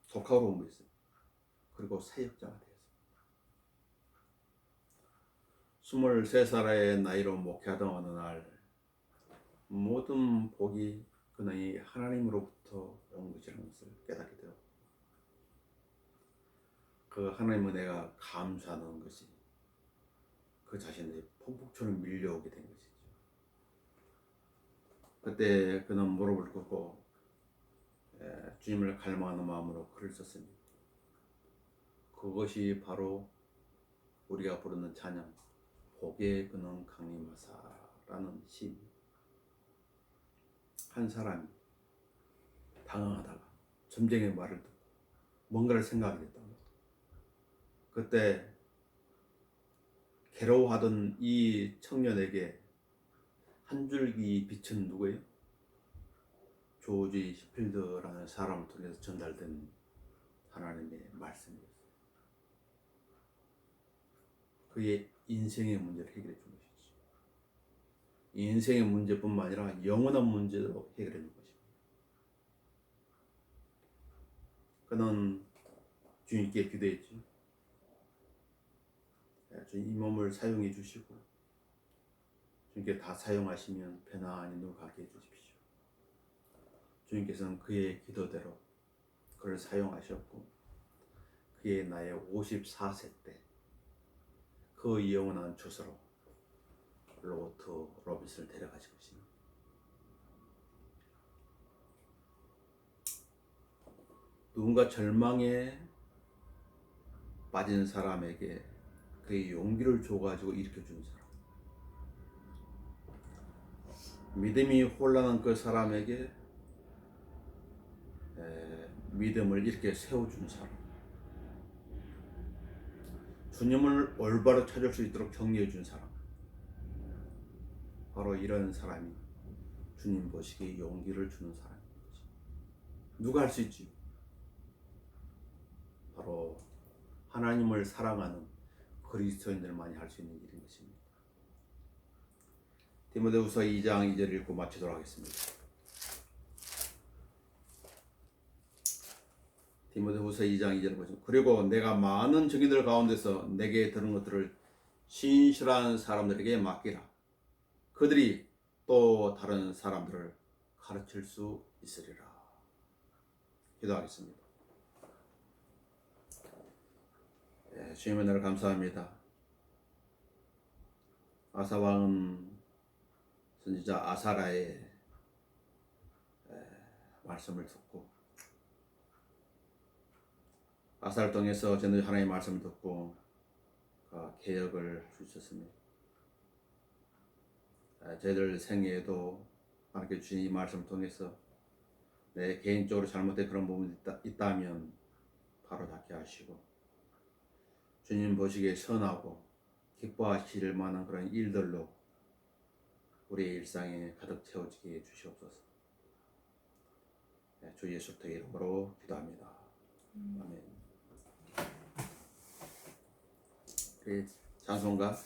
Speaker 1: 독학으로 공부했어요. 그리고 사역자가 되었어요. 23살의 나이로 목회하던 어느 날 모든 복이 그는 하나님으로부터 온 것이라는 것을 깨닫게 되었고 그 하나님의 은혜가 감사하는 것이 그 자신의 폭풍처럼 밀려오게 된 것이죠. 그때 그는 무릎을 꿇고 주님을 갈망하는 마음으로 글을 썼습니다. 그것이 바로 우리가 부르는 찬양 복의 근원 강림하사라는 시입니다. 한 사람이 당황하다가 점쟁이의 말을 듣고 뭔가를 생각하겠다고 그때 괴로워하던 이 청년에게 한 줄기 빛은 누구예요? 조지 시필드라는 사람을 통해서 전달된 하나님의 말씀이었어요. 그의 인생의 문제를 해결해 준 것이죠. 인생의 문제뿐만 아니라 영원한 문제도 해결해 준 것입니다. 그는 주님께 기도했죠. 주님 이 몸을 사용해 주시고 주님께 다 사용하시면 편안히 누가게 해주십시오. 주님께서는 그의 기도대로 그를 사용하셨고 그의 나이 54세 때 그 영원한 주소로 로버트 로빈슨을 데려가신 것입니다. 누군가 절망에 빠진 사람에게 그의 용기를 줘가지고 일으켜준 사람. 믿음이 혼란한 그 사람에게 믿음을 이렇게 세워주는 사람, 주님을 올바로 찾을 수 있도록 격려해 주는 사람, 바로 이런 사람이 주님 보시기에 용기를 주는 사람인 거죠. 누가 할 수 있지? 바로 하나님을 사랑하는 그리스도인들만이 할 수 있는 일인 것입니다. 디모데후서 2장 2절 읽고 마치도록 하겠습니다. 디모데후서 2장 2절 보시면, 그리고 내가 많은 증인들 가운데서 내게 들은 것들을 신실한 사람들에게 맡기라. 그들이 또 다른 사람들을 가르칠 수 있으리라. 기도하겠습니다. 주님의 은혜를 감사합니다. 아사왕은 선지자 아사라의 말씀을 듣고, 아사를 통해서 저는 하나님의 말씀을 듣고 개혁을 할 수 있었습니다. 저희들 생애에도 하나님께 주신 이 말씀을 통해서 내 개인적으로 잘못된 그런 부분이 있다면 바로 닫게 하시고, 주님 보시기에 선하고 기뻐하실 만한 그런 일들로 우리의 일상에 가득 채워지게 해주시옵소서. 주 예수 그리스도의 이름으로 기도합니다. 아멘. 우리 찬송가